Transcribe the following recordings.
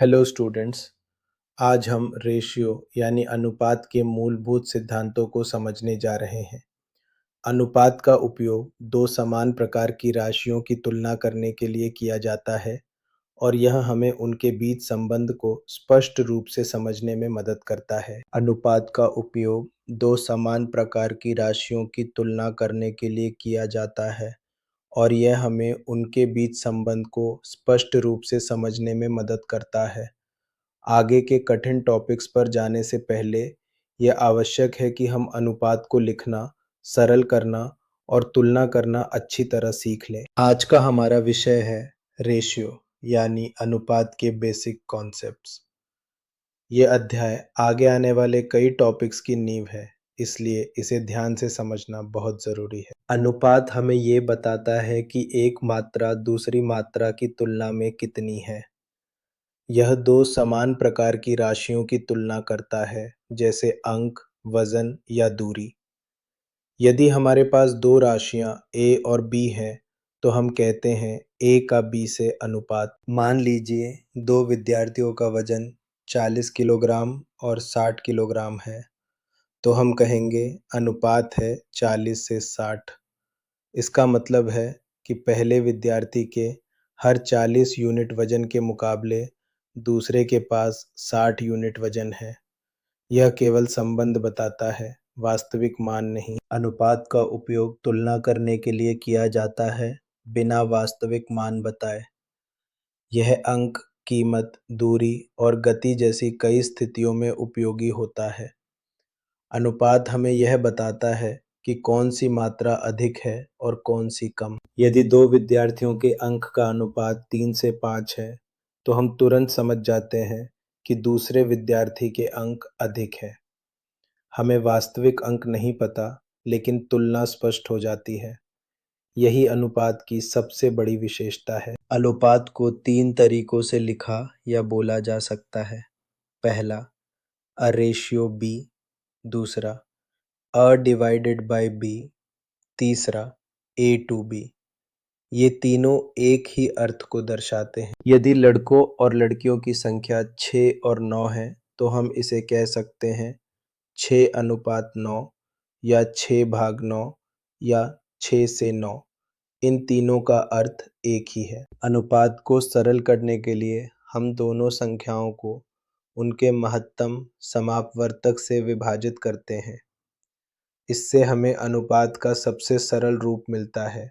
Hello students. आज हम ratio यानी अनुपात के मूलभूत सिद्धांतों को समझने जा रहे हैं। अनुपात का उपयोग दो समान प्रकार की राशियों की तुलना करने के लिए किया जाता है और यह हमें उनके बीच संबंध को स्पष्ट रूप से समझने में मदद करता है। अनुपात का उपयोग दो समान प्रकार की राशियों की तुलना करने के लिए किया जाता है और यह हमें उनके बीच संबंध को स्पष्ट रूप से समझने में मदद करता है। आगे के कठिन टॉपिक्स पर जाने से पहले यह आवश्यक है कि हम अनुपात को लिखना, सरल करना और तुलना करना अच्छी तरह सीख लें। आज का हमारा विषय है रेशियो यानी अनुपात के बेसिक कॉन्सेप्ट्स। ये अध्याय आगे आने वाले कई टॉपिक्स की नींव है, इसलिए इसे ध्यान से समझना बहुत ज़रूरी है। अनुपात हमें ये बताता है कि एक मात्रा दूसरी मात्रा की तुलना में कितनी है। यह दो समान प्रकार की राशियों की तुलना करता है, जैसे अंक, वजन या दूरी। यदि हमारे पास दो राशियां a और b हैं, तो हम कहते हैं a का b से अनुपात। मान लीजिए दो विद्यार्थियों का वजन 40 किलोग्राम और 60 किलोग्राम है, तो हम कहेंगे अनुपात है 40 से 60। इसका मतलब है कि पहले विद्यार्थी के हर 40 यूनिट वजन के मुकाबले दूसरे के पास 60 यूनिट वजन है। यह केवल संबंध बताता है, वास्तविक मान नहीं। अनुपात का उपयोग तुलना करने के लिए किया जाता है, बिना वास्तविक मान बताए। यह अंक, कीमत, दूरी और गति जैसी कई स्थितियों में उपयोगी होता है। अनुपात हमें यह बताता है कि कौन सी मात्रा अधिक है और कौन सी कम। यदि दो विद्यार्थियों के अंक का अनुपात 3 से 5 है, तो हम तुरंत समझ जाते हैं कि दूसरे विद्यार्थी के अंक अधिक है। हमें वास्तविक अंक नहीं पता, लेकिन तुलना स्पष्ट हो जाती है। यही अनुपात की सबसे बड़ी विशेषता है। अनुपात को 3 तरीकों से लिखा या बोला जा सकता है। पहला, अ रेशियो बी। दूसरा, अ डिवाइडेड बाय बी। तीसरा, ए टू बी। ये तीनों एक ही अर्थ को दर्शाते हैं। यदि लड़कों और लड़कियों की संख्या 6 और 9 है, तो हम इसे कह सकते हैं 6:9 या 6/9 या 6 से 9। इन तीनों का अर्थ एक ही है। अनुपात को सरल करने के लिए हम दोनों संख्याओं को उनके महत्तम समापवर्तक से विभाजित करते हैं। इससे हमें अनुपात का सबसे सरल रूप मिलता है।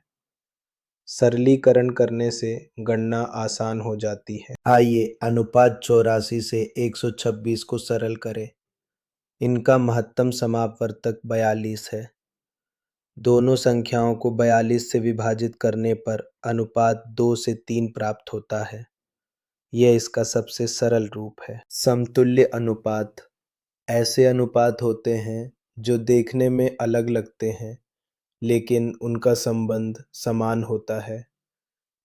सरलीकरण करने से गणना आसान हो जाती है। आइए अनुपात 84 से 126 को सरल करें। इनका महत्तम समापवर्तक 42 है। दोनों संख्याओं को 42 से विभाजित करने पर अनुपात 2 से 3 प्राप्त होता है। यह इसका सबसे सरल रूप है। समतुल्य अनुपात ऐसे अनुपात होते हैं जो देखने में अलग लगते हैं, लेकिन उनका संबंध समान होता है।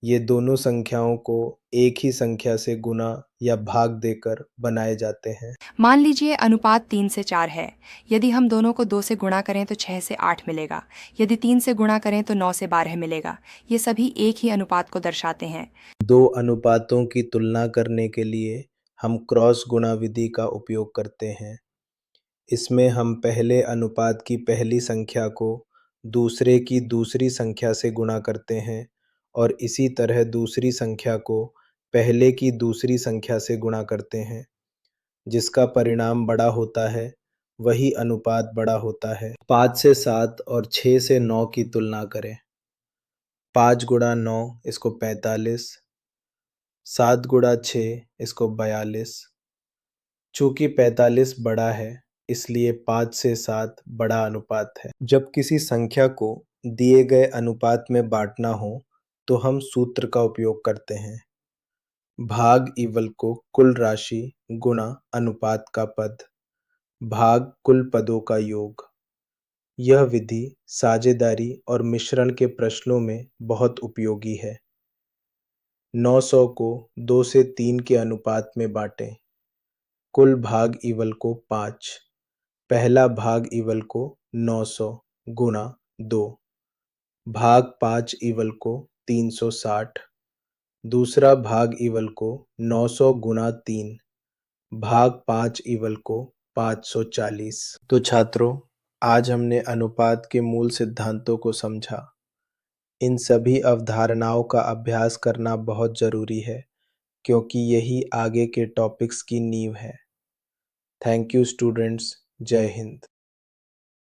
ये दोनों संख्याओं को एक ही संख्या से गुणा या भाग देकर बनाए जाते हैं। मान लीजिए अनुपात 3 से 4 है। यदि हम दोनों को 2 से गुणा करें तो 6 से 8 मिलेगा। यदि 3 से गुणा करें तो 9 से 12 मिलेगा। ये सभी एक ही अनुपात को दर्शाते हैं। दो अनुपातों की तुलना करने के लिए हम क्रॉस गुणा विधि का उपयोग करते हैं। इसमें हम पहले अनुपात की पहली संख्या को दूसरे की दूसरी संख्या से गुणा करते हैं और इसी तरह दूसरी संख्या को पहले की दूसरी संख्या से गुणा करते हैं। जिसका परिणाम बड़ा होता है, वही अनुपात बड़ा होता है। 5 से 7 और 6 से 9 की तुलना करें। 5 गुणा 9 इसको 45, 7 गुणा 6 इसको 42। चूंकि 45 बड़ा है, इसलिए 5 से 7 बड़ा अनुपात है। जब किसी संख्या को दिए गए अनुपात में बांटना हो, तो हम सूत्र का उपयोग करते हैं। भाग इवल को कुल राशि गुणा अनुपात का पद भाग कुल पदों का योग। यह विधि साझेदारी और मिश्रण के प्रश्नों में बहुत उपयोगी है। 900 को 2 से 3 के अनुपात में बांटें। कुल भाग इवल को 5। पहला भाग इवल को 900 गुणा 2 भाग 5 इवल को 360 दूसरा भाग इवल को 900 गुणा 3 भाग 5 इवल को 540। तो छात्रों, आज हमने अनुपात के मूल सिद्धांतों को समझा। इन सभी अवधारणाओं का अभ्यास करना बहुत जरूरी है, क्योंकि यही आगे के टॉपिक्स की नींव है। Thank you students. जय हिंद।